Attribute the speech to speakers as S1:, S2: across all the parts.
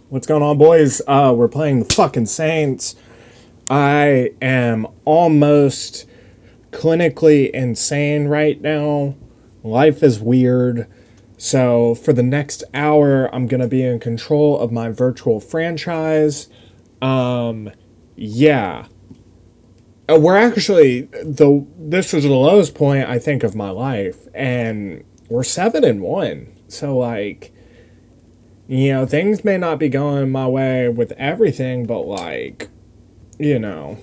S1: What's going on, boys? We're playing the fucking Saints. I am almost clinically insane right now. Life is weird. So, for the next hour, I'm going to be in control of my virtual franchise. Yeah. We're actually, this is the lowest point, I think, of my life. And we're 7-1. So, like, things may not be going my way with everything, but like, you know,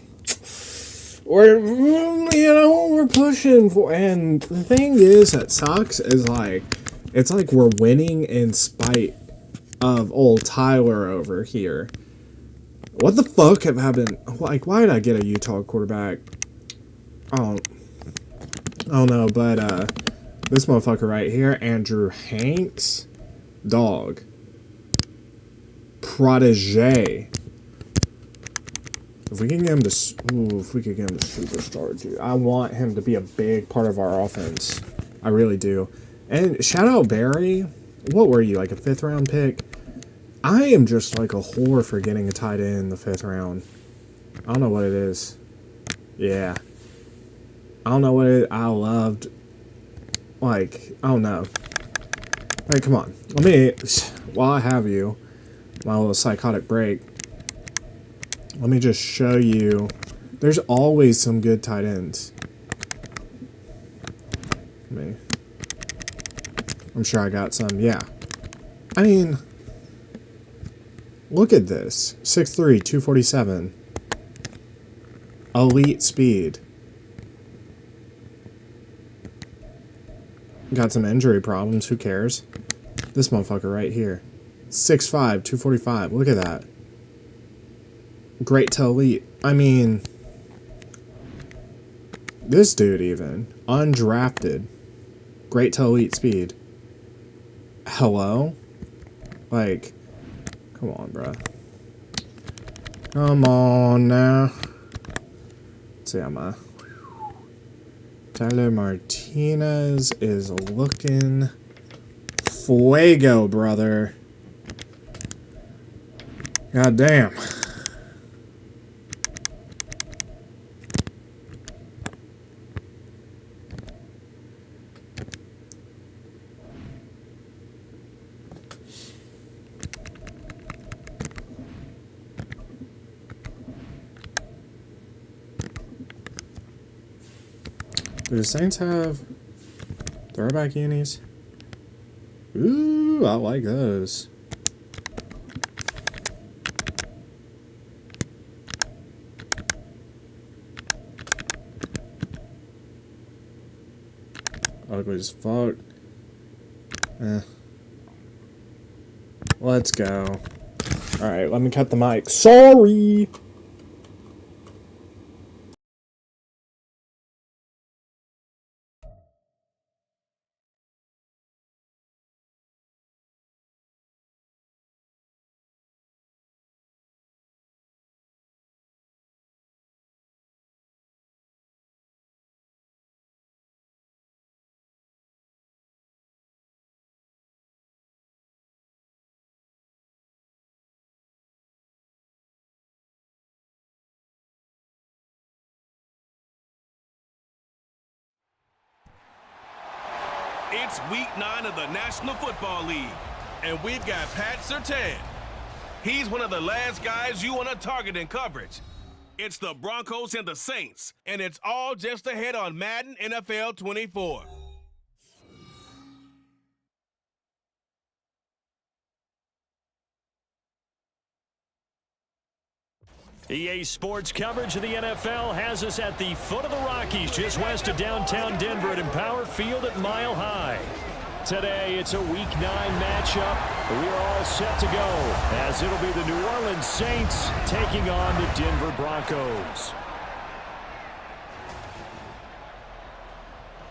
S1: we're pushing for. And the thing is that sucks is like, it's like we're winning in spite of old Tyler over here. What the fuck have happened? Like, why did I get a Utah quarterback? I don't know, but this motherfucker right here, Andrew Hanks, dog. Protege. If we can get him to, if we could get him to superstar, dude, I want him to be a big part of our offense. I really do. And shout out Barry. What were you, like a 5th round pick? I am just like a whore for getting a tight end in the 5th round. I don't know what it is. Yeah. I don't know what it is. I loved, like, I don't know. Hey, come on. Let me, while I have you, my little psychotic break, let me just show you. There's always some good tight ends. I'm sure I got some. Yeah. I mean, look at this. 6'3", 247. Elite speed. Got some injury problems. Who cares? This motherfucker right here. 6'5", 245. Look at that. Great to elite. I mean, this dude even. Undrafted. Great to elite speed. Hello? Like, come on, bro. Come on now. Let's see how my Tyler Martinez is looking fuego, brother. God damn. Do the Saints have throwback unis? Ooh, I like those. Ugly as fuck. Let's go. Alright, let me cut the mic. Sorry!
S2: It's week 9 of the National Football League, and we've got Pat Surtain. He's one of the last guys you want to target in coverage. It's the Broncos and the Saints, and it's all just ahead on Madden NFL 24.
S3: EA Sports coverage of the NFL has us at the foot of the Rockies, just west of downtown Denver at Empower Field at Mile High. Today, it's a Week 9 matchup. We are all set to go, as it'll be the New Orleans Saints taking on the Denver Broncos.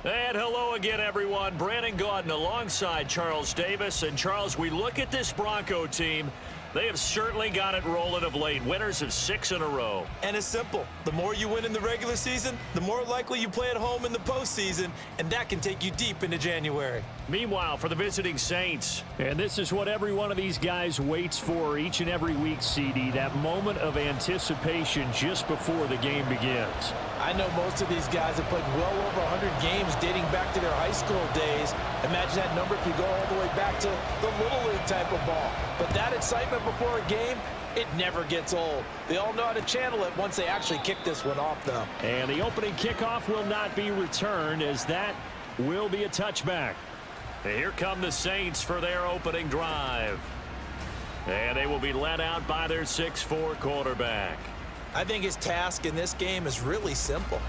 S3: And And hello again, everyone. Brandon Gaudin alongside Charles Davis. And Charles, we look at this Bronco team. They have certainly got it rolling of late. Winners of 6 in a row.
S4: And it's simple. The more you win in the regular season, the more likely you play at home in the postseason, and that can take you deep into January.
S3: Meanwhile, for the visiting Saints, and this is what every one of these guys waits for each and every week, CD, that moment of anticipation just before the game begins.
S4: I know most of these guys have played well over 100 games dating back to their high school days. Imagine that number could go all the way back to the Little League type of ball. But that excitement before a game, it never gets old. They all know how to channel it once they actually kick this one off, though.
S3: And the opening kickoff will not be returned, as that will be a touchback. Here come the Saints for their opening drive. And they will be led out by their 6'4" quarterback.
S4: I think his task in this game is really simple.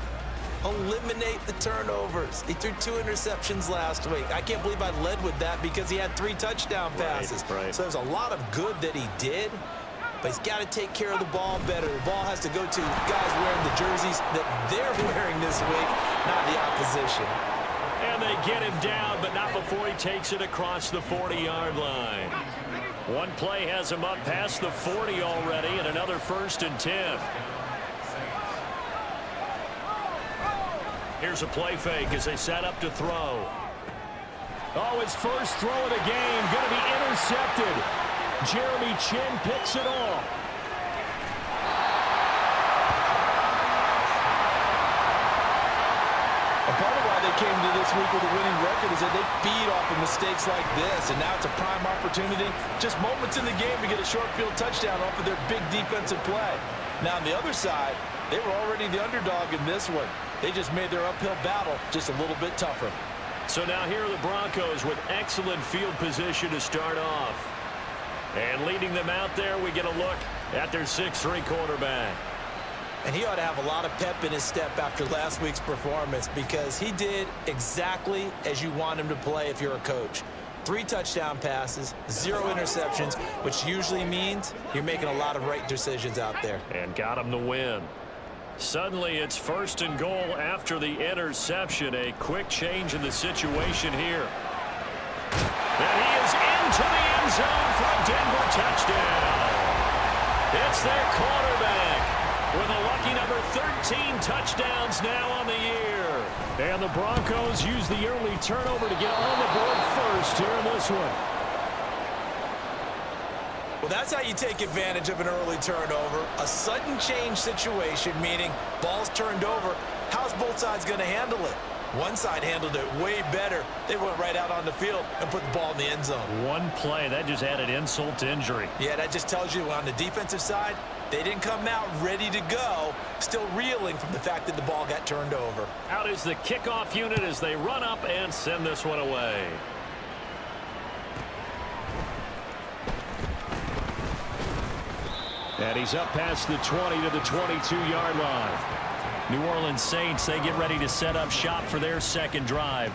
S4: Eliminate the turnovers. He threw 2 interceptions last week. I can't believe I led with that because he had 3 touchdown passes.
S3: Right.
S4: So there's a lot of good that he did, but he's got to take care of the ball better. The ball has to go to guys wearing the jerseys that they're wearing this week, not the opposition.
S3: And they get him down, but not before he takes it across the 40-yard line. One play has him up past the 40 already, and another 1st and 10. Here's a play fake as they set up to throw. Oh, his first throw of the game going to be intercepted. Jeremy Chin picks it off.
S4: Part of why they came to this week with a winning record is that they feed off of mistakes like this, and now it's a prime opportunity, just moments in the game to get a short field touchdown off of their big defensive play. Now, on the other side, they were already the underdog in this one. They just made their uphill battle just a little bit tougher.
S3: So now here are the Broncos with excellent field position to start off. And leading them out there, we get a look at their 6'3" quarterback.
S4: And he ought to have a lot of pep in his step after last week's performance because he did exactly as you want him to play if you're a coach. 3 touchdown passes, 0 interceptions, which usually means you're making a lot of right decisions out there.
S3: And got him the win. Suddenly it's 1st and goal after the interception. A quick change in the situation here. And he is into the end zone for a Denver touchdown. It's their quarterback with a lucky number 13 touchdowns now on the year. And the Broncos use the early turnover to get on the board first here in this one.
S4: Well, that's how you take advantage of an early turnover. A sudden change situation, meaning ball's turned over. How's both sides going to handle it? One side handled it way better. They went right out on the field and put the ball in the end zone.
S3: One play, that just added insult to injury.
S4: Yeah, that just tells you on the defensive side, they didn't come out ready to go, still reeling from the fact that the ball got turned over.
S3: Out is the kickoff unit as they run up and send this one away. And he's up past the 20 to the 22-yard line. New Orleans Saints, they get ready to set up shop for their second drive.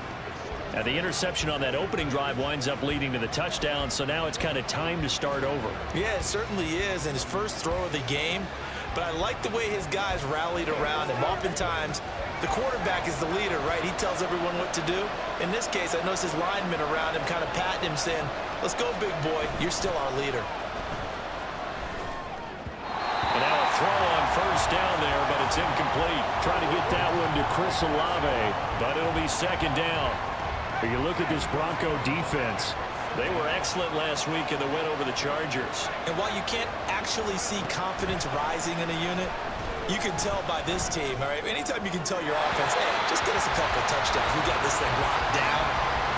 S3: And the interception on that opening drive winds up leading to the touchdown, so now it's kind of time to start over.
S4: Yeah, it certainly is, and his first throw of the game. But I like the way his guys rallied around him. Oftentimes, the quarterback is the leader, right? He tells everyone what to do. In this case, I noticed his linemen around him kind of patting him, saying, "Let's go, big boy. You're still our leader."
S3: And now a throw on 1st down there, but it's incomplete. Trying to get that one to Chris Olave, but it'll be 2nd down. But you look at this Bronco defense. They were excellent last week in the win over the Chargers.
S4: And while you can't actually see confidence rising in a unit, you can tell by this team, all right? Anytime you can tell your offense, hey, just get us a couple touchdowns. We got this thing locked down.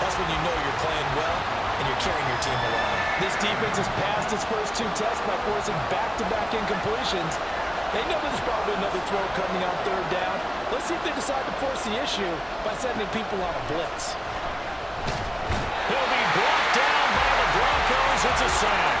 S4: That's when you know you're playing well and you're carrying your team along. This defense has passed its first 2 tests by forcing back-to-back incompletions. They know there's probably another throw coming on 3rd down. Let's see if they decide to force the issue by sending people on a blitz.
S3: He'll be brought down by the Broncos. It's a sack.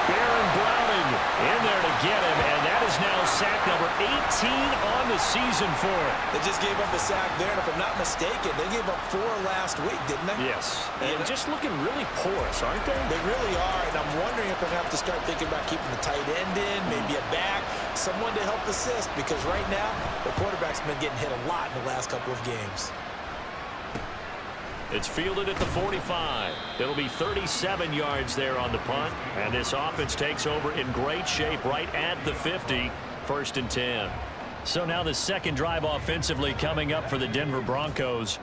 S3: Baron Browning in there to get him, and that is now sack number 18 on the season for him.
S4: They just gave up a sack there, and if I'm not mistaken, they gave up 4 last week, didn't they?
S3: Yes, and just looking really porous, aren't they?
S4: They really are, and I'm wondering if they're going to have to start thinking about keeping the tight end in, maybe a back, someone to help assist, because right now, the quarterback's been getting hit a lot in the last couple of games.
S3: It's fielded at the 45. It'll be 37 yards there on the punt. And this offense takes over in great shape right at the 50. 1st and 10. So now the second drive offensively coming up for the Denver Broncos.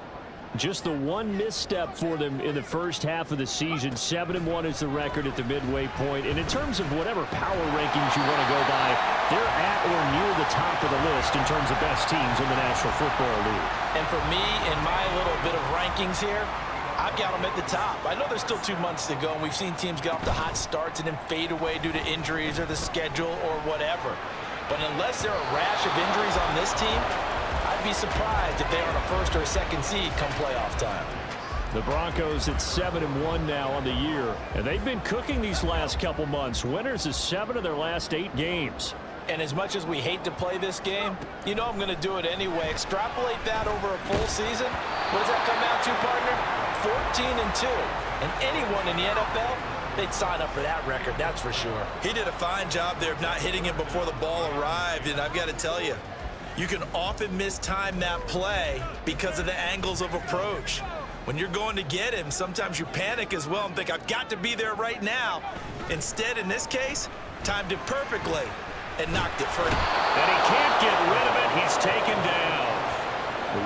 S3: Just the one misstep for them in the first half of the season. 7-1 is the record at the midway point. And in terms of whatever power rankings you want to go by, they're at or near the top of the list in terms of best teams in the National Football League.
S4: And for me, in my little bit of rankings here, I've got them at the top. I know there's still 2 months to go, and we've seen teams get off to hot starts and then fade away due to injuries or the schedule or whatever. But unless there are a rash of injuries on this team, I'd be surprised if they are on a 1st or a 2nd seed come playoff time.
S3: The Broncos at 7-1 now on the year, and they've been cooking these last couple months. Winners of 7 of their last 8 games.
S4: And as much as we hate to play this game, you know I'm going to do it anyway. Extrapolate that over a full season. What does that come out to, partner? 14-2. And anyone in the NFL, they'd sign up for that record, that's for sure.
S5: He did a fine job there of not hitting him before the ball arrived, and I've got to tell you, you can often mistime that play because of the angles of approach. When you're going to get him, sometimes you panic as well and think, I've got to be there right now. Instead, in this case, timed it perfectly and knocked it free.
S3: And he can't get rid of it. He's taken down.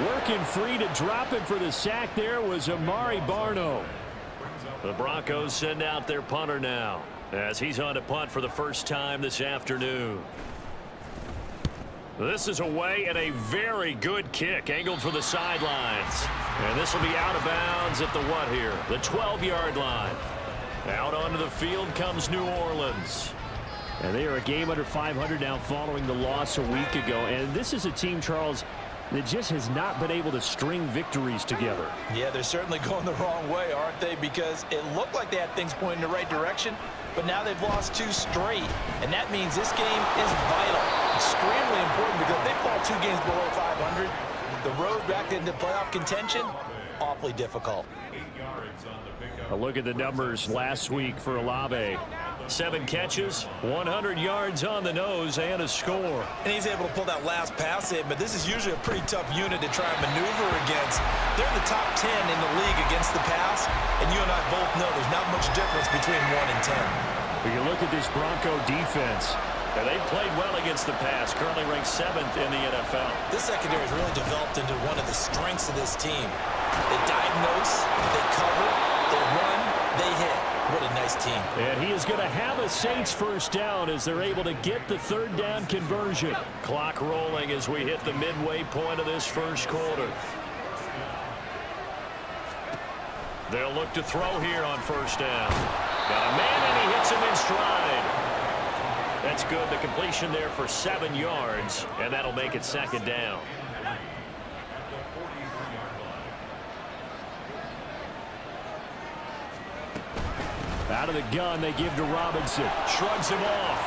S3: Working free to drop him for the sack there was Amari Barno. The Broncos send out their punter now as he's on to punt for the first time this afternoon. This is away and a very good kick angled for the sidelines. And this will be out of bounds at the what here? The 12-yard line. Out onto the field comes New Orleans. And they are a game under 500 now following the loss a week ago. And this is a team, Charles, that just has not been able to string victories together.
S4: Yeah, they're certainly going the wrong way, aren't they? Because it looked like they had things pointing in the right direction, but now they've lost 2 straight. And that means this game is vital. Extremely important because if they fall 2 games below 500, the road back into playoff contention, awfully difficult.
S3: A look at the numbers last week for Olave. 7 catches, 100 yards on the nose, and a score.
S5: And he's able to pull that last pass in, but this is usually a pretty tough unit to try and maneuver against. They're in the top 10 in the league against the pass, and you and I both know there's not much difference between 1 and 10.
S3: We can look at this Bronco defense. And they've played well against the pass, currently ranked 7th in the NFL.
S5: This secondary has really developed into one of the strengths of this team. They diagnose, they cover, they run, they hit. What a nice team.
S3: And he is going to have a Saints first down as they're able to get the 3rd down conversion. Clock rolling as we hit the midway point of this first quarter. They'll look to throw here on 1st down. Got a man and he hits him in stride. That's good. The completion there for 7 yards, and that'll make it 2nd down. Out of the gun, they give to Robinson. Shrugs him off.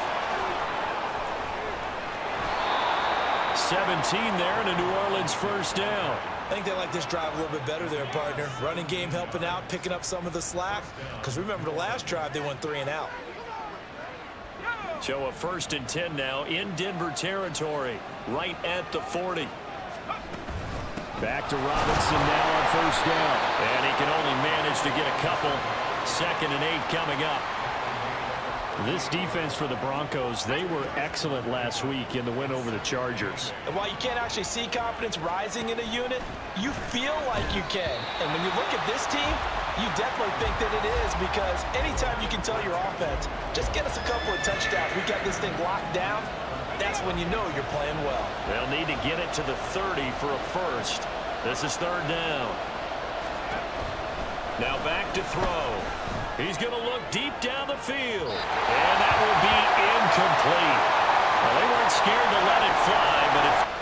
S3: 17 there, and a New Orleans first down.
S5: I think they like this drive a little bit better there, partner. Running game helping out, picking up some of the slack. Because remember the last drive, they went 3 and out.
S3: So a 1st and 10 now in Denver territory, right at the 40. Back to Robinson now on 1st down. And he can only manage to get a couple. 2nd and 8 coming up. This defense for the Broncos, they were excellent last week in the win over the Chargers.
S4: And while you can't actually see confidence rising in a unit, you feel like you can. And when you look at this team, you definitely think that it is, because anytime you can tell your offense, just get us a couple of touchdowns, we got this thing locked down, that's when you know you're playing well.
S3: They'll need to get it to the 30 for a first. This is 3rd down. Now back to throw. He's going to look deep down the field. And that will be incomplete. Well, they weren't scared to let it fly, but it's...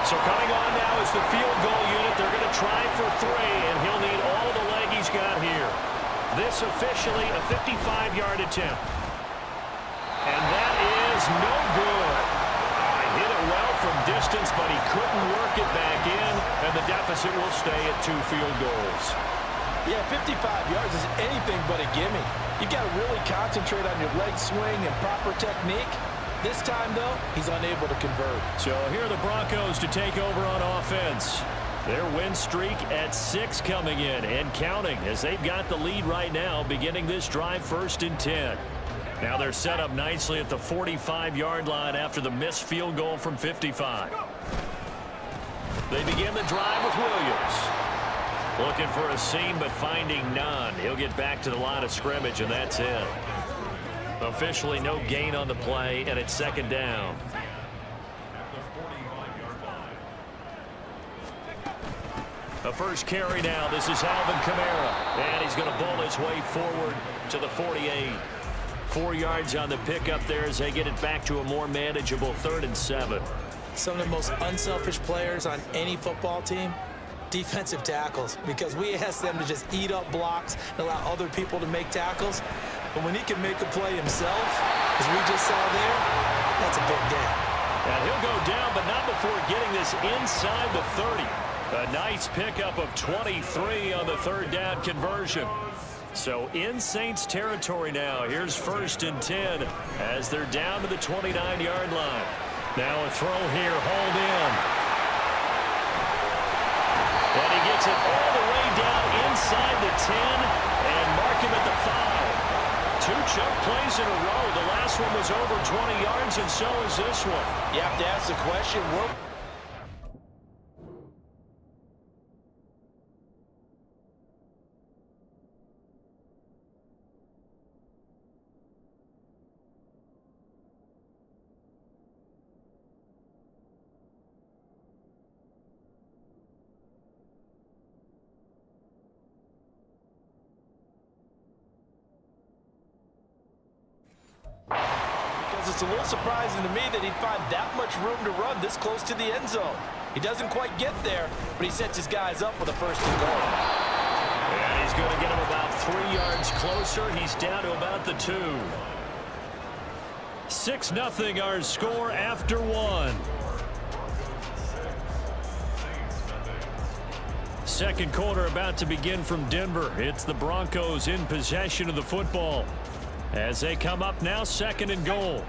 S3: So coming on now is the field goal unit. They're going to try for 3, and he'll need all the leg he's got here. This officially a 55-yard attempt. And that is no good. Hit it well from distance, but he couldn't work it back in, and the deficit will stay at 2 field goals.
S4: Yeah, 55 yards is anything but a gimme. You've got to really concentrate on your leg swing and proper technique. This time, though, he's unable to convert.
S3: So here are the Broncos to take over on offense. Their win streak at 6 coming in and counting as they've got the lead right now, beginning this drive 1st and 10. Now they're set up nicely at the 45-yard line after the missed field goal from 55. They begin the drive with Williams. Looking for a seam, but finding none. He'll get back to the line of scrimmage, and that's it. Officially no gain on the play, and it's 2nd down. The first carry now. This is Alvin Kamara, and he's going to bowl his way forward to the 48. 4 yards on the pickup there as they get it back to a more manageable 3rd and 7.
S4: Some of the most unselfish players on any football team, defensive tackles, because we ask them to just eat up blocks and allow other people to make tackles. But when he can make a play himself, as we just saw there, that's a big day.
S3: And he'll go down, but not before getting this inside the 30. A nice pickup of 23 on the 3rd down conversion. So in Saints territory now. Here's 1st and 10 as they're down to the 29-yard line. Now a throw here, hauled in. And he gets it all the way down inside the 10 and mark him at the 5. 2 chunk plays in a row. The last one was over 20 yards, and so is this one.
S4: You have to ask the question, it's a little surprising to me that he'd find that much room to run this close to the end zone. He doesn't quite get there, but he sets his guys up with a 1st and goal.
S3: And he's going to get him about 3 yards closer. He's down to about the 2. 6-0 our score after 1. Second quarter about to begin from Denver. It's the Broncos in possession of the football as they come up now 2nd and goal.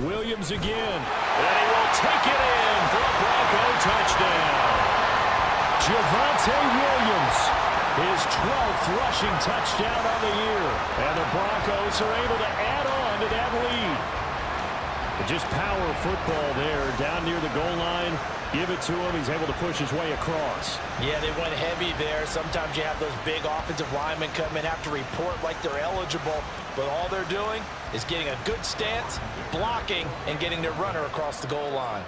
S3: Williams again, and he will take it in for a Bronco touchdown. Javonte Williams, his 12th rushing touchdown on the year, and the Broncos are able to add on to that lead. But just power football there, down near the goal line. Give it to him. He's able to push his way across.
S4: Yeah, they went heavy there. Sometimes you have those big offensive linemen come in, have to report like they're eligible, but all they're doing is getting a good stance, blocking, and getting their runner across the goal line.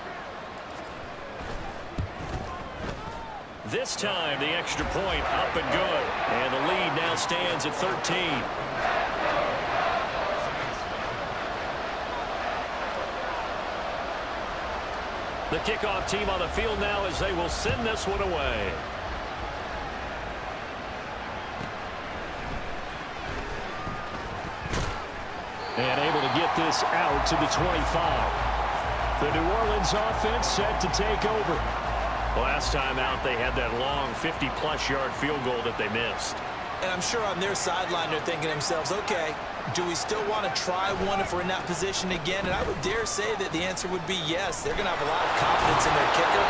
S3: This time, the extra point up and good. And the lead now stands at 13. The kickoff team on the field now as they will send this one away. And able to get this out to the 25. The New Orleans offense set to take over. Last time out, they had that long 50-plus yard field goal that they missed.
S4: And I'm sure on their sideline they're thinking to themselves, okay, do we still want to try one if we're in that position again? And I would dare say that the answer would be yes. They're going to have a lot of confidence in their kicker.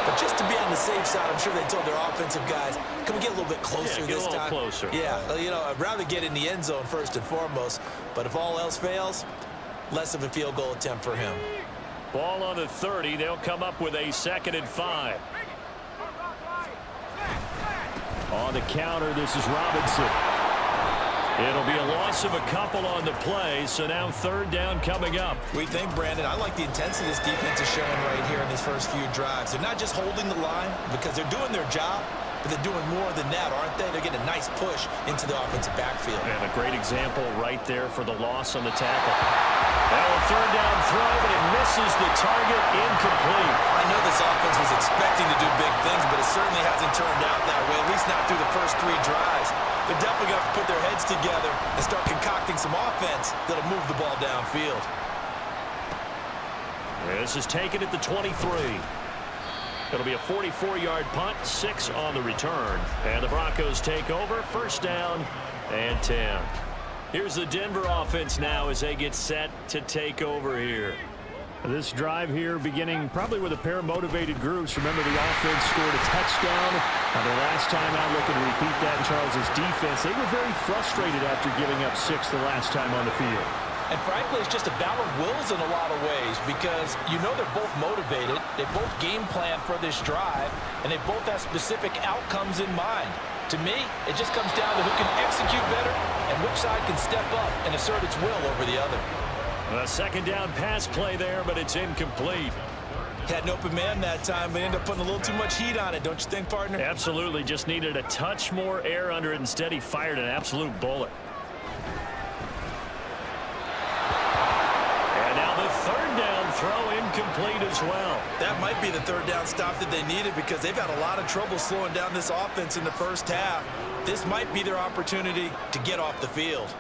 S4: But just to be on the safe side, I'm sure they told their offensive guys, can we get a little bit closer this time?
S3: Closer.
S4: Yeah, you know, I'd rather get in the end zone first and foremost. But if all else fails, less of a field goal attempt for him.
S3: Ball on the 30. They'll come up with a 2nd and 5. On the counter, this is Robinson. It'll be a loss of a couple on the play, so now 3rd down coming up.
S4: We think, Brandon, I like the intensity this defense is showing right here in these first few drives. They're not just holding the line because they're doing their job,
S5: but they're doing more than that, aren't they? They're getting a nice push into the offensive backfield.
S3: And a great example right there for the loss on the tackle. Now a third down throw, but it misses the target, incomplete.
S5: I know this offense was expecting to do big things, but it certainly hasn't turned out that way, at least not through the first 3 drives. They're definitely going to put their heads together and start concocting some offense that'll move the ball downfield.
S3: This is taken at the 23. It'll be a 44-yard punt, 6 on the return. And the Broncos take over, first down and 10. Here's the Denver offense now as they get set to take over here. This drive here beginning probably with a pair of motivated groups. Remember, the offense scored a touchdown. The last time out, looking to repeat that in Charles's defense. They were very frustrated after giving up 6 the last time on the field.
S5: And frankly, it's just a battle of wills in a lot of ways because you know they're both motivated, they both game plan for this drive, and they both have specific outcomes in mind. To me, it just comes down to who can execute better and which side can step up and assert its will over the other.
S3: A second down pass play there, but it's incomplete.
S5: Had an open man that time, but ended up putting a little too much heat on it, don't you think, partner?
S3: Absolutely, just needed a touch more air under it. Instead, he fired an absolute bullet. Third down throw incomplete as well.
S5: That might be the third down stop that they needed because they've had a lot of trouble slowing down this offense in the first half. This might be their opportunity to get off the field.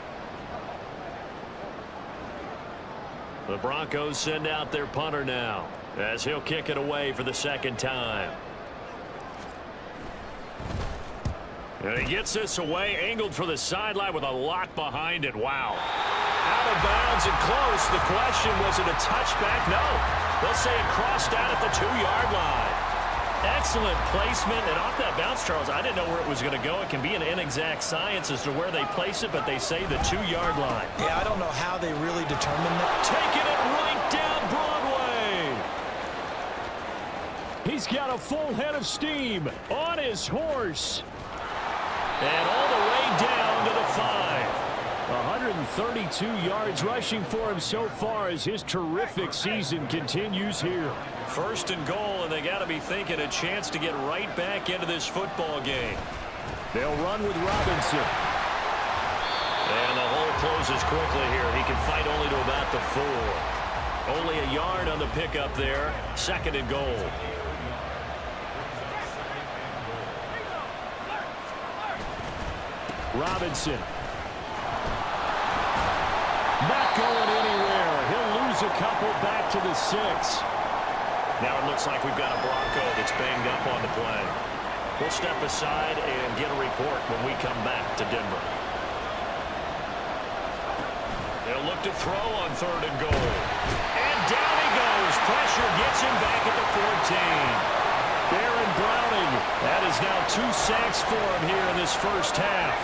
S3: The Broncos send out their punter now as he'll kick it away for the second time. And he gets this away, angled for the sideline with a lock behind it. Wow. Out of bounds and close. The question, was it a touchback? No. They'll say it crossed out at the 2-yard line. Excellent placement. And off that bounce, Charles, I didn't know where it was going to go. It can be an inexact science as to where they place it, but they say the 2-yard line.
S5: Yeah, I don't know how they really determine that.
S3: Taking it right down Broadway. He's got a full head of steam on his horse. And all the way down to the 5. 132 yards rushing for him so far as his terrific season continues here. First and goal, and they got to be thinking a chance to get right back into this football game. They'll run with Robinson. And the hole closes quickly here. He can fight only to about the 4. Only a yard on the pickup there. Second and goal. Robinson. Not going anywhere. He'll lose a couple back to the 6. Now it looks like we've got a Bronco that's banged up on the play. We'll step aside and get a report when we come back to Denver. They'll look to throw on third and goal. And down he goes. Pressure gets him back at the 14. Baron Browning. That is now 2 sacks for him here in this first half.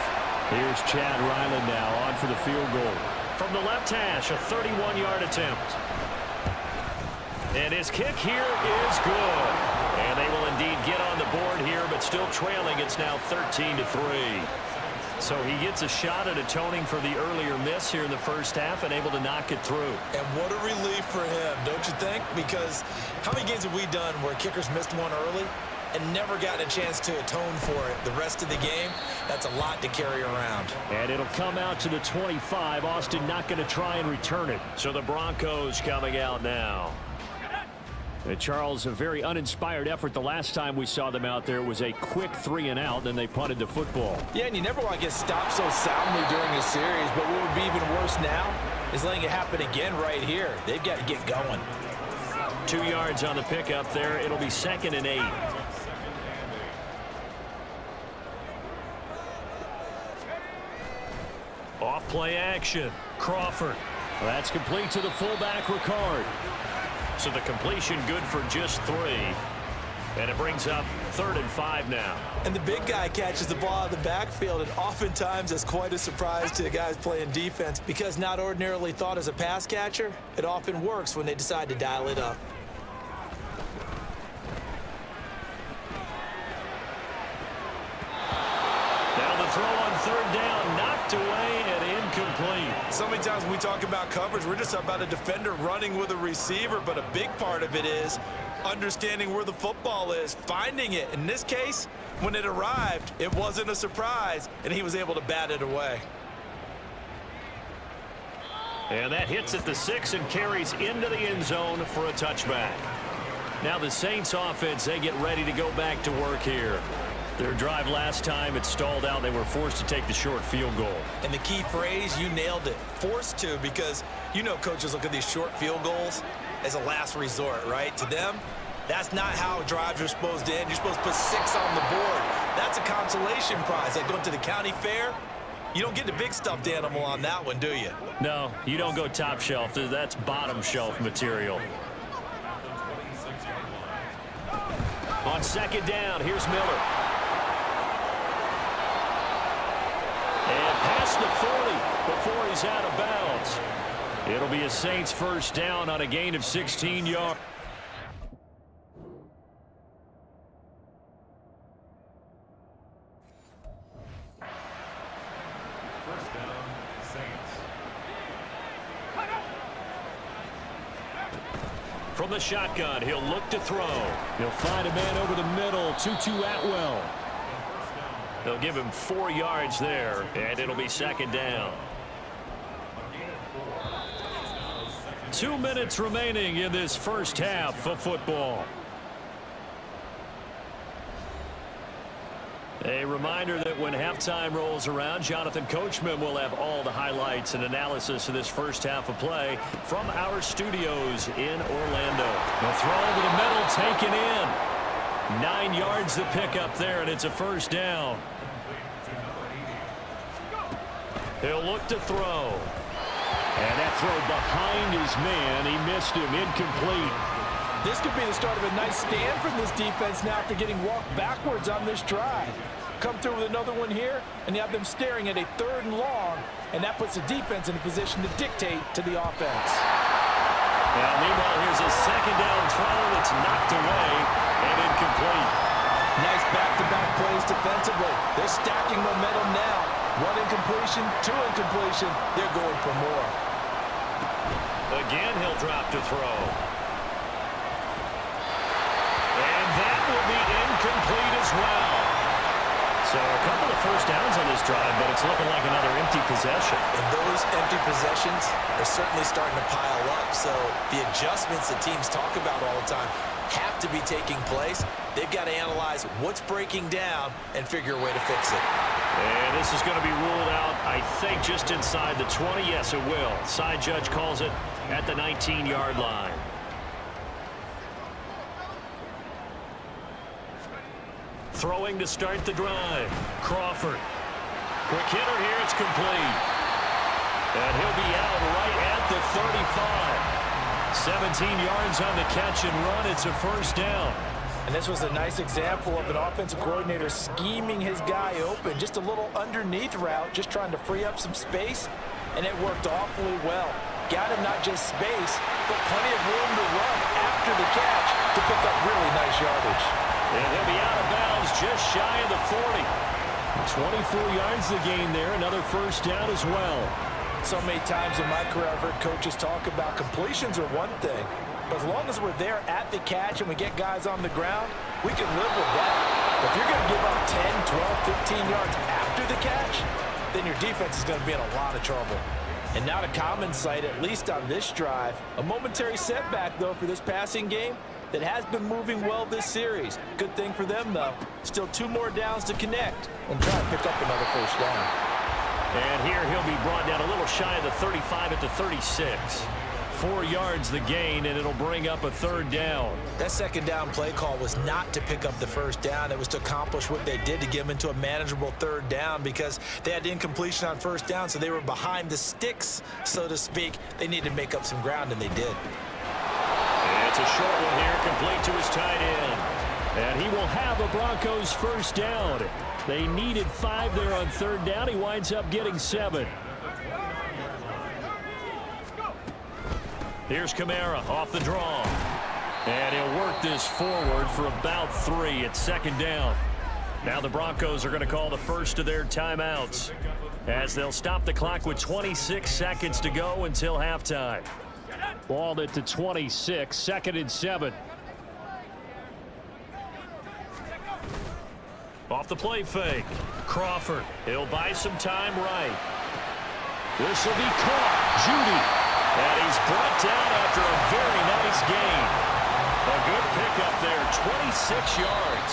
S3: Here's Chad Ryland now on for the field goal. From the left hash, a 31-yard attempt. And his kick here is good. And they will indeed get on the board here, but still trailing. It's now 13-3. So he gets a shot at atoning for the earlier miss here in the first half and able to knock it through.
S5: And what a relief for him, don't you think? Because how many games have we done where kickers missed one early and never gotten a chance to atone for it the rest of the game? That's a lot to carry around.
S3: And it'll come out to the 25. Austin not going to try and return it. So the Broncos coming out now. And Charles, a very uninspired effort. The last time we saw them out there was a quick 3-and-out, then they punted the football.
S5: Yeah, and you never want to get stopped so soundly during a series, but what would be even worse now is letting it happen again right here. They've got to get going.
S3: 2 yards on the pickup there. It'll be 2nd and 8. Off play action. Crawford. Well, that's complete to the fullback, Ricard. So the completion good for just 3. And it brings up 3rd and 5 now.
S5: And the big guy catches the ball out of the backfield, and oftentimes that's quite a surprise to the guys playing defense because not ordinarily thought as a pass catcher, it often works when they decide to dial it up.
S3: Now the throw on 3rd down, knocked away and incomplete.
S5: So many times when we talk about coverage, we're just about a defender running with a receiver, but a big part of it is understanding where the football is, finding it. In this case, when it arrived, it wasn't a surprise, and he was able to bat it away.
S3: And that hits at the 6 and carries into the end zone for a touchback. Now the Saints offense, they get ready to go back to work here. Their drive last time, it stalled out. They were forced to take the short field goal.
S5: And the key phrase, you nailed it, forced to, because you know coaches look at these short field goals as a last resort, right? To them, that's not how drives are supposed to end. You're supposed to put 6 on the board. That's a consolation prize. Like going to the county fair, you don't get the big stuffed animal on that one, do you?
S3: No, you don't go top shelf. That's bottom shelf material. On second down, here's Miller. And past the 40 before he's out of bounds. It'll be a Saints first down on a gain of 16 yards.
S6: First down, Saints.
S3: From the shotgun, he'll look to throw. He'll find a man over the middle, Tutu Atwell. They'll give him 4 yards there, and it'll be second down. 2 minutes remaining in this first half of football. A reminder that when halftime rolls around, Jonathan Coachman will have all the highlights and analysis of this first half of play from our studios in Orlando. The throw to the middle, taken in. 9 yards to pick up there, and it's a first down. He'll look to throw. And that throw behind his man, he missed him, incomplete.
S7: This could be the start of a nice stand from this defense now after getting walked backwards on this drive. Come through with another one here, and you have them staring at a 3rd and long, and that puts the defense in a position to dictate to the offense.
S3: Now, meanwhile, here's a second down throw that's knocked away and incomplete.
S7: Nice back-to-back plays defensively. They're stacking momentum now. 1 incompletion, 2 incompletion. They're going for more.
S3: Again, he'll drop to throw. And that will be incomplete as well. So a couple of first downs on this drive, but it's looking like another empty possession.
S5: And those empty possessions are certainly starting to pile up. So the adjustments that teams talk about all the time have to be taking place. They've got to analyze what's breaking down and figure a way to fix it.
S3: And this is going to be ruled out, I think, just inside the 20. Yes, it will. Side judge calls it at the 19-yard line. Throwing to start the drive. Crawford. Quick hitter here. It's complete. And he'll be out right at the 35. 17 yards on the catch and run. It's a first down.
S7: And this was a nice example of an offensive coordinator scheming his guy open. Just a little underneath route, just trying to free up some space, and it worked awfully well. Got him not just space, but plenty of room to run after the catch to pick up really nice yardage.
S3: And he'll be out of bounds just shy of the 40. 24 yards to gain there. Another first down as well.
S7: So many times in my career I've heard coaches talk about completions are one thing, but as long as we're there at the catch and we get guys on the ground, we can live with that. But if you're going to give up 10, 12, 15 yards after the catch, then your defense is going to be in a lot of trouble. And not a common sight, at least on this drive. A momentary setback, though, for this passing game that has been moving well this series. Good thing for them, though. Still 2 more downs to connect and try to pick up another first down.
S3: And here he'll be brought down a little shy of the 35 at the 36. 4 yards the gain, and it'll bring up a 3rd down.
S5: That second down play call was not to pick up the first down. It was to accomplish what they did to get them into a manageable 3rd down because they had incompletion on first down, so they were behind the sticks, so to speak. They needed to make up some ground, and they did.
S3: And it's a short one here, complete to his tight end. And he will have a Broncos first down. They needed 5 there on 3rd down. He winds up getting 7. Here's Kamara off the draw. And he'll work this forward for about 3 at 2nd down. Now the Broncos are going to call the first of their timeouts as they'll stop the clock with 26 seconds to go until halftime. Ball at the 26, 2nd and 7. Off the play fake. Crawford. He'll buy some time right. This will be caught. Judy. And he's brought down after a very nice gain. A good pickup there. 26 yards.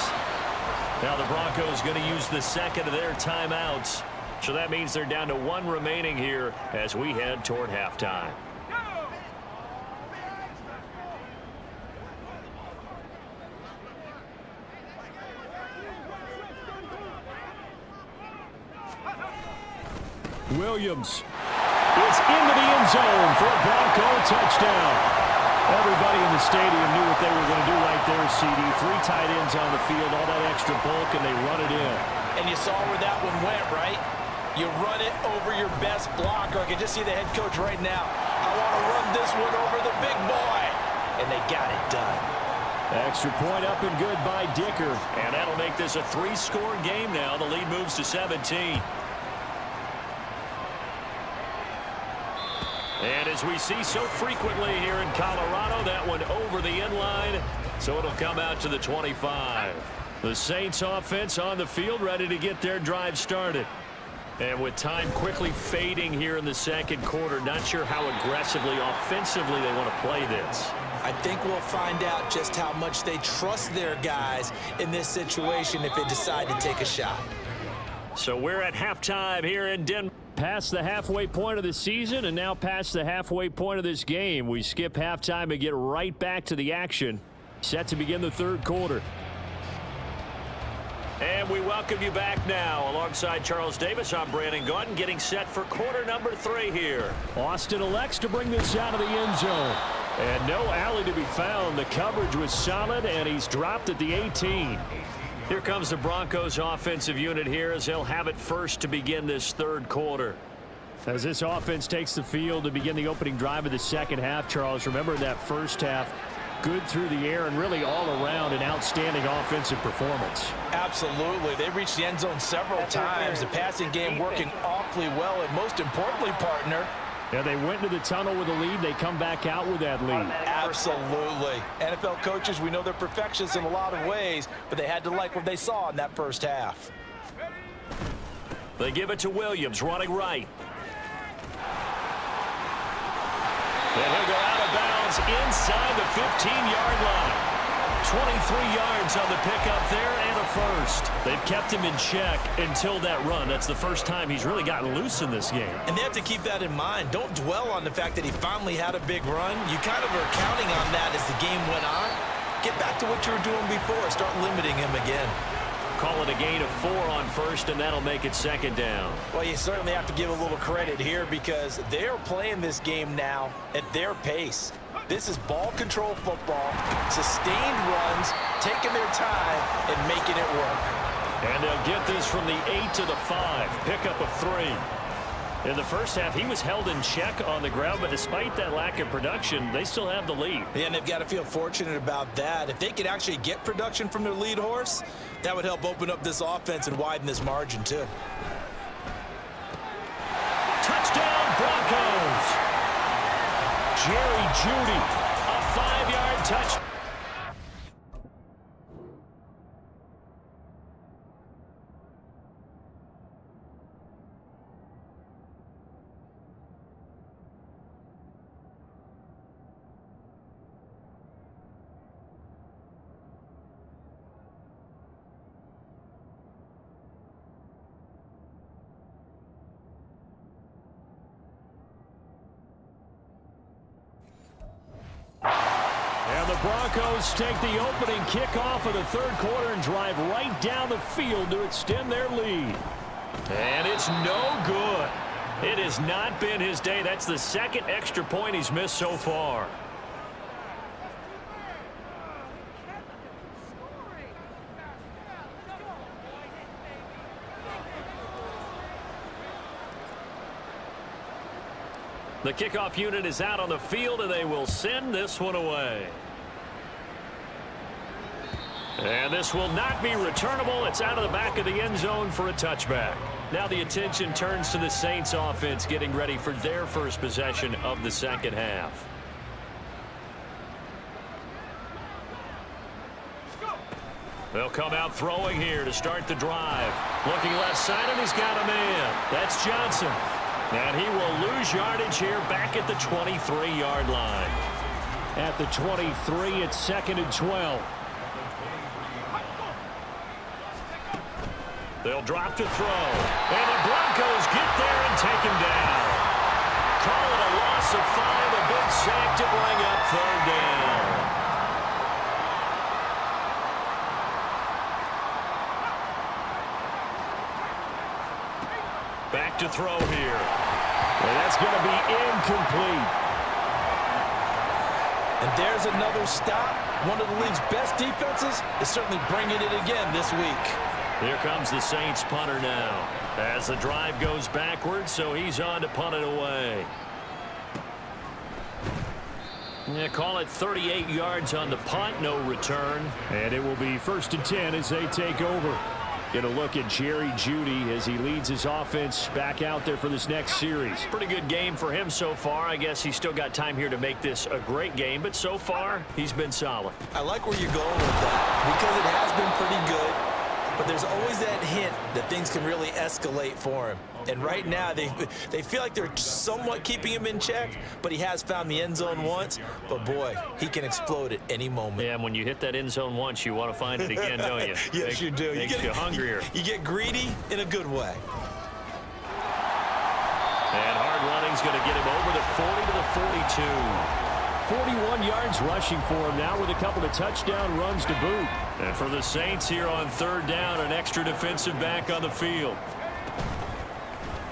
S3: Now the Broncos going to use the second of their timeouts. So that means they're down to one remaining here as we head toward halftime. Williams is into the end zone for a Bronco touchdown. Everybody in the stadium knew what they were going to do right there, CD. 3 tight ends on the field, all that extra bulk, and they run it in.
S7: And you saw where that one went, right? You run it over your best blocker. I can just see the head coach right now. I want to run this one over the big boy. And they got it done.
S3: Extra point up and good by Dicker. And that'll make this a 3-score game now. The lead moves to 17. And as we see so frequently here in Colorado, that one over the end line, so it'll come out to the 25. The Saints offense on the field, ready to get their drive started. And with time quickly fading here in the second quarter, not sure how aggressively, offensively they want to play this.
S4: I think we'll find out just how much they trust their guys in this situation if they decide to take a shot.
S3: So we're at halftime here in Denver. Past the halfway point of the season and now past the halfway point of this game. We skip halftime and get right back to the action. Set to begin the third quarter. And we welcome you back now. Alongside Charles Davis, I'm Brandon Gaudin, getting set for quarter number 3 here. Austin elects to bring this out of the end zone. And no alley to be found. The coverage was solid, and he's dropped at the 18. Here comes the Broncos offensive unit here as they'll have it first to begin this third quarter. As this offense takes the field to begin the opening drive of the second half, Charles, remember that first half, good through the air and really all around an outstanding offensive performance.
S7: Absolutely. They reached the end zone several times. The passing game working awfully well, and most importantly, partner,
S3: yeah, they went into the tunnel with a lead. They come back out with that lead.
S7: Absolutely. NFL coaches, we know they're perfectionists in a lot of ways, but they had to like what they saw in that first half.
S3: They give it to Williams, running right. And he'll go out of bounds inside the 15-yard line. 23 yards on the pickup there and a first. They've kept him in check until that run. That's the first time he's really gotten loose in this game.
S4: And they have to keep that in mind. Don't dwell on the fact that he finally had a big run. You kind of are counting on that as the game went on. Get back to what you were doing before. Start limiting him again.
S3: Call it a gain of 4 on first, and that'll make it second down.
S7: Well, you certainly have to give a little credit here because they're playing this game now at their pace. This is ball control football, sustained runs, taking their time and making it work.
S3: And they'll get this from the 8 to the 5, pickup of 3. In the first half, he was held in check on the ground, but despite that lack of production, they still have the lead.
S4: Yeah, and they've got to feel fortunate about that. If they could actually get production from their lead horse, that would help open up this offense and widen this margin too.
S3: Touchdown, Broncos! Jerry Jeudy, a 5-yard touchdown. And the Broncos take the opening kickoff of the third quarter and drive right down the field to extend their lead. And it's no good. It has not been his day. That's the second extra point he's missed so far. The kickoff unit is out on the field, and they will send this one away. And this will not be returnable. It's out of the back of the end zone for a touchback. Now the attention turns to the Saints offense getting ready for their first possession of the second half. They'll come out throwing here to start the drive. Looking left side, and he's got a man. That's Johnson. And he will lose yardage here back at the 23-yard line. At the 23, it's 2nd and 12. They'll drop to throw. And the Broncos get there and take him down. Call it a loss of 5, a big sack to bring up 3rd down. Back to throw here. And that's going to be incomplete.
S7: And there's another stop. One of the league's best defenses is certainly bringing it again this week.
S3: Here comes the Saints punter now. As the drive goes backwards, so he's on to punt it away. Yeah, call it 38 yards on the punt, no return. And it will be 1st and 10 as they take over. Get a look at Jerry Jeudy as he leads his offense back out there for this next series. Pretty good game for him so far. I guess he's still got time here to make this a great game, but so far, he's been solid.
S4: I like where you're going with that because it has been pretty good. But there's always that hint that things can really escalate for him. And right now, they feel like they're somewhat keeping him in check, but he has found the end zone once. But, boy, he can explode at any moment.
S3: Yeah, and when you hit that end zone once, you want to find it again, don't you?
S4: Yes, you do.
S3: Makes you hungrier.
S4: You get greedy in a good way.
S3: And hard running's going to get him over the 40 to the 42. 41 yards rushing for him now with a couple of touchdown runs to boot. And for the Saints here on 3rd down, an extra defensive back on the field.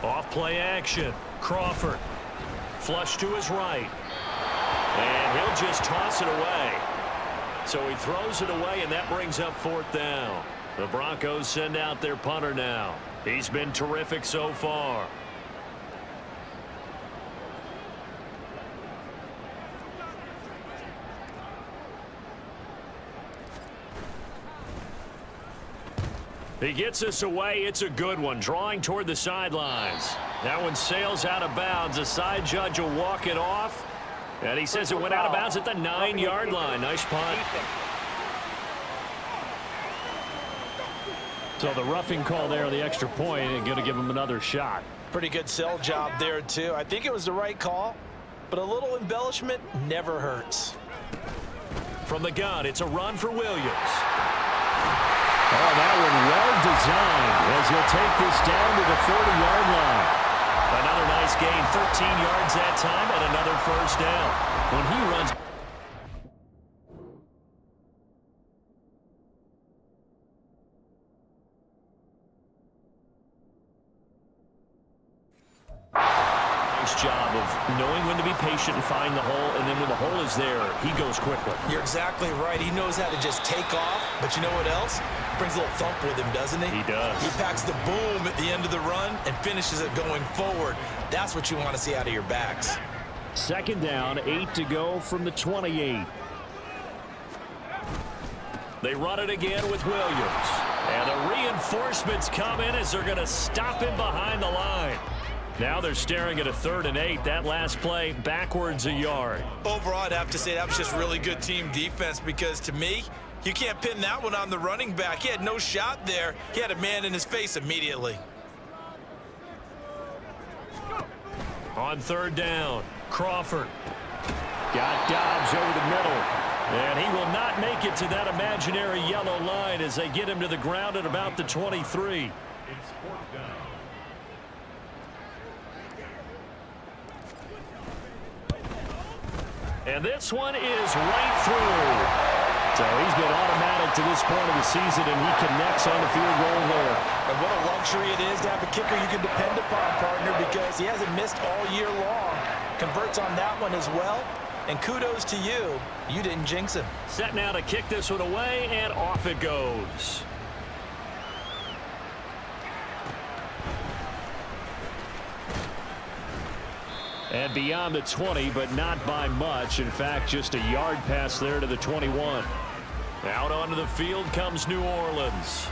S3: Off play action. Crawford. Flush to his right. And he'll just toss it away. So he throws it away, and that brings up 4th down. The Broncos send out their punter now. He's been terrific so far. He gets us away. It's a good one. Drawing toward the sidelines. That one sails out of bounds. The side judge will walk it off. And he says it went out of bounds at the 9-yard line. Nice punt. So the roughing call there on the extra point and going to give him another shot.
S7: Pretty good sell job there, too. I think it was the right call, but a little embellishment never hurts.
S3: From the gun, it's a run for Williams. Oh, that one well designed as he'll take this down to the 40-yard line. Another nice gain, 13 yards that time, and another 1st down. When he runs... Nice job of knowing when to be patient and find the hole, and then when the hole is there, he goes quickly.
S4: You're exactly right. He knows how to just take off, but you know what else? Brings a little thump with him, doesn't he?
S3: He does.
S4: He packs the boom at the end of the run and finishes it going forward. That's what you want to see out of your backs.
S3: 2nd down, 8 to go from the 28. They run it again with Williams. And the reinforcements come in as they're going to stop him behind the line. Now they're staring at a 3rd and 8. That last play backwards a yard.
S5: Overall, I'd have to say that was just really good team defense because to me, you can't pin that one on the running back. He had no shot there. He had a man in his face immediately.
S3: On 3rd down, Crawford. Got Dobbs over the middle. And he will not make it to that imaginary yellow line as they get him to the ground at about the 23.
S6: It's 4th down.
S3: And this one is right through. So he's been automatic to this point of the season, and he connects on the field goal there.
S7: And what a luxury it is to have a kicker you can depend upon, partner, because he hasn't missed all year long. Converts on that one as well. And kudos to you. You didn't jinx him.
S3: Set now to kick this one away, and off it goes. And beyond the 20, but not by much. In fact, just a yard pass there to the 21. Out onto the field comes New Orleans.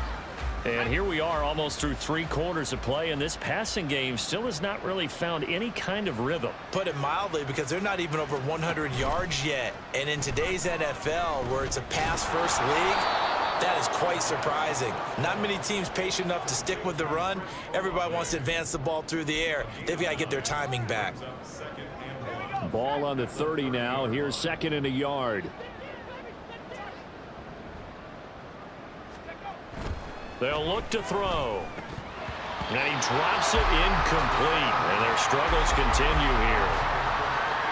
S3: And here we are almost through 3 quarters of play, and this passing game still has not really found any kind of rhythm.
S4: Put it mildly, because they're not even over 100 yards yet. And in today's NFL, where it's a pass-first league,
S5: That is quite surprising. Not many teams patient enough to stick with the run. Everybody wants to advance the ball through the air. They've got to get their timing back.
S3: Ball on the 30 now. Here's 2nd and a yard. They'll look to throw. And he drops it incomplete. And their struggles continue here.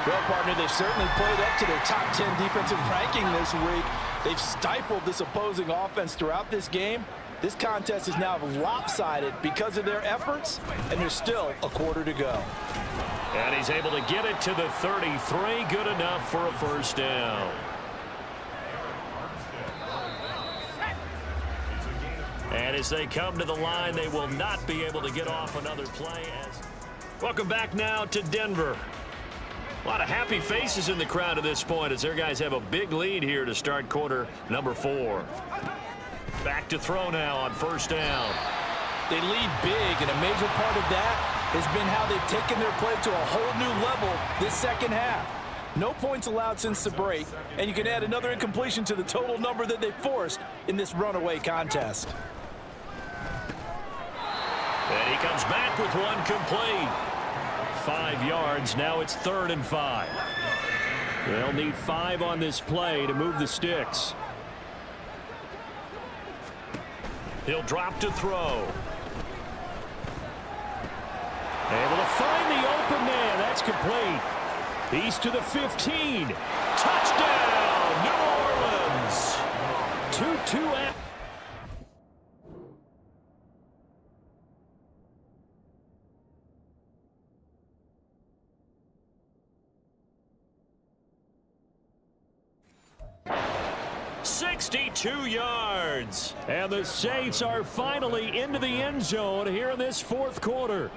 S7: Well, partner, they certainly played up to their top 10 defensive ranking this week. They've stifled this opposing offense throughout this game. This contest is now lopsided because of their efforts, and there's still a quarter to go.
S3: And he's able to get it to the 33. Good enough for a first down. And as they come to the line, they will not be able to get off another play. Welcome back now to Denver. A lot of happy faces in the crowd at this point as their guys have a big lead here to start quarter number 4. Back to throw now on first down.
S7: They lead big, and a major part of that has been how they've taken their play to a whole new level this second half. No points allowed since the break, and you can add another incompletion to the total number that they forced in this runaway contest.
S3: And he comes back with one complete. 5 yards. Now it's 3rd and 5. They'll need 5 on this play to move the sticks. He'll drop to throw. Able to find the open man. That's complete. He's to the 15. Touchdown, New Orleans. 2-2. yards. And the Saints are finally into the end zone here in this fourth quarter.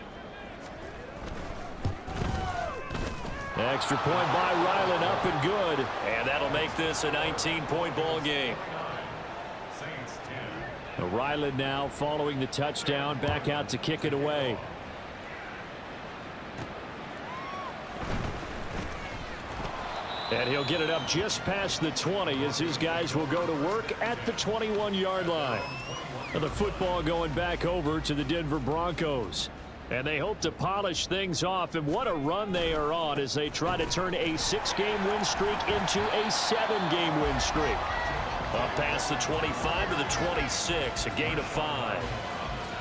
S3: Extra point by Ryland, up and good. And that'll make this a 19-point ball game. Ryland now following the touchdown, back out to kick it away. And he'll get it up just past the 20 as his guys will go to work at the 21-yard line. And the football going back over to the Denver Broncos. And they hope to polish things off, and what a run they are on as they try to turn a 6-game win streak into a 7-game win streak. Up past the 25 to the 26, a gain of 5.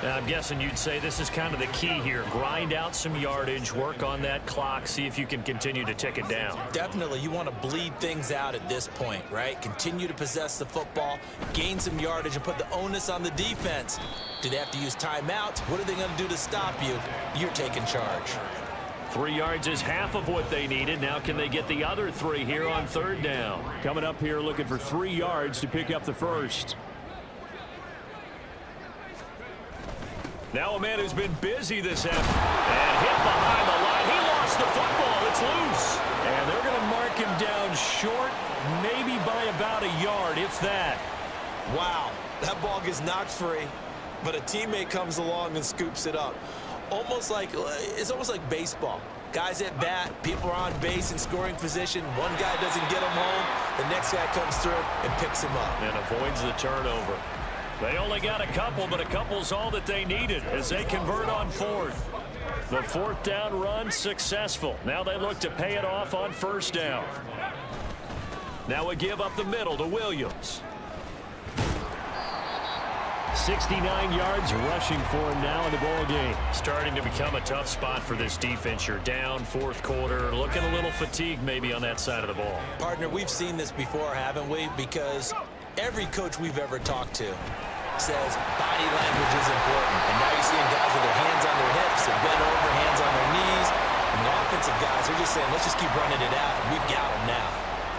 S3: Now, I'm guessing you'd say this is kind of the key here. Grind out some yardage, work on that clock, see if you can continue to tick it down.
S5: Definitely, you want to bleed things out at this point, right? Continue to possess the football, gain some yardage, and put the onus on the defense. Do they have to use timeouts? What are they going to do to stop you? You're taking charge.
S3: 3 yards is half of what they needed. Now can they get the other 3 here on third down? Coming up here looking for 3 yards to pick up the first. Now a man who's been busy this afternoon and hit behind the line. He lost the football. It's loose. And they're going to mark him down short, maybe by about a yard, if that.
S5: Wow, that ball gets knocked free, but a teammate comes along and scoops it up. It's almost like baseball. Guys at bat, people are on base in scoring position. One guy doesn't get him home. The next guy comes through and picks him up.
S3: And avoids the turnover. They only got a couple, but a couple's all that they needed as they convert on fourth. The fourth down run successful. Now they look to pay it off on first down. Now a give up the middle to Williams. 69 yards rushing for him now in the ball game. Starting to become a tough spot for this defense. You're down fourth quarter, looking a little fatigued maybe on that side of the ball.
S5: Partner, we've seen this before, haven't we? Because every coach we've ever talked to says body language is important. And now you're seeing guys with their hands on their hips and bent over, hands on their knees. And the offensive guys are just saying, let's just keep running it out. We've got them now.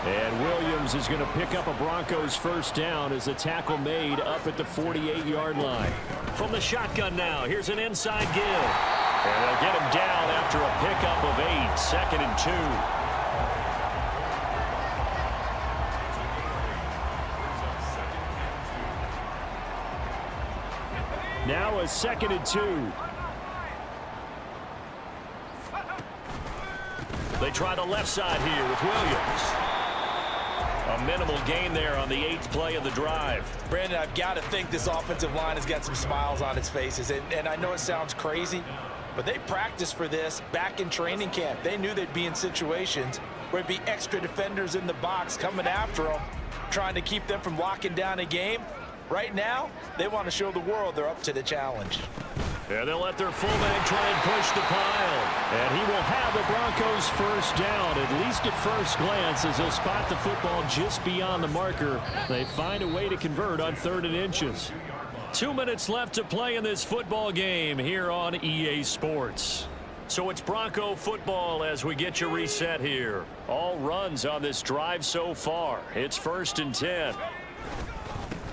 S3: And Williams is going to pick up a Broncos first down as the tackle made up at the 48-yard line. From the shotgun now, here's an inside give. And they'll get him down after a pickup of 8, 2nd and 2. Now a 2nd and 2. They try the left side here with Williams. A minimal gain there on the 8th play of the drive.
S7: Brandon, I've got to think this offensive line has got some smiles on its faces. And I know it sounds crazy, but they practiced for this back in training camp. They knew they'd be in situations where there'd be extra defenders in the box coming after them, trying to keep them from locking down a game. Right now, they want to show the world they're up to the challenge.
S3: Yeah, they'll let their fullback try and push the pile. And he will have the Broncos first down, at least at first glance, as they'll spot the football just beyond the marker. They find a way to convert on 3rd and inches. 2 minutes left to play in this football game here on EA Sports. So it's Bronco football as we get you reset here. All runs on this drive so far. It's 1st and 10.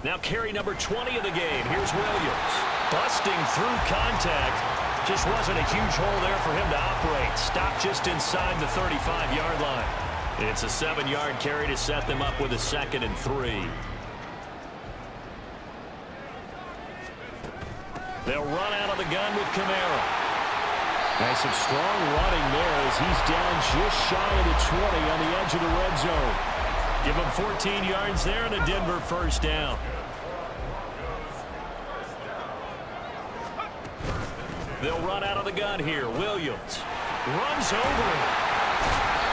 S3: Now carry number 20 of the game. Here's Williams. Busting through contact. Just wasn't a huge hole there for him to operate. Stopped just inside the 35-yard line. It's a 7-yard carry to set them up with a 2nd and 3. They'll run out of the gun with Kamara. And some strong running there as he's down just shy of the 20 on the edge of the red zone. Give him 14 yards there and a Denver first down. They'll run out of the gun here. Williams runs over him.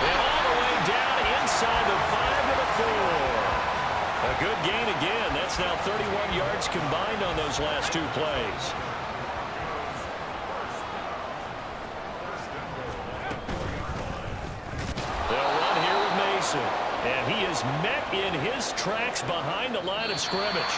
S3: And all the way down inside the 5 to the 4. A good gain again. That's now 31 yards combined on those last 2 plays. They'll run here with Mason. And he is met in his tracks behind the line of scrimmage.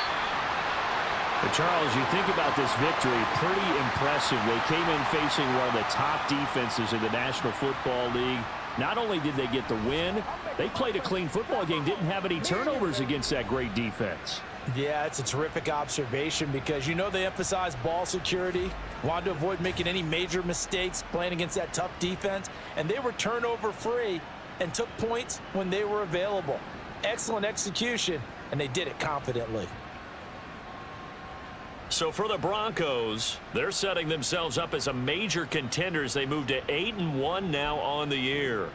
S3: But Charles, you think about this victory, pretty impressive. They came in facing one of the top defenses in the National Football League. Not only did they get the win, they played a clean football game, didn't have any turnovers against that great defense.
S7: Yeah, it's a terrific observation because you know they emphasize ball security, wanted to avoid making any major mistakes playing against that tough defense, and they were turnover-free and took points when they were available. Excellent execution, and they did it confidently.
S3: So for the Broncos, they're setting themselves up as a major contender as they move to 8-1 now on the year.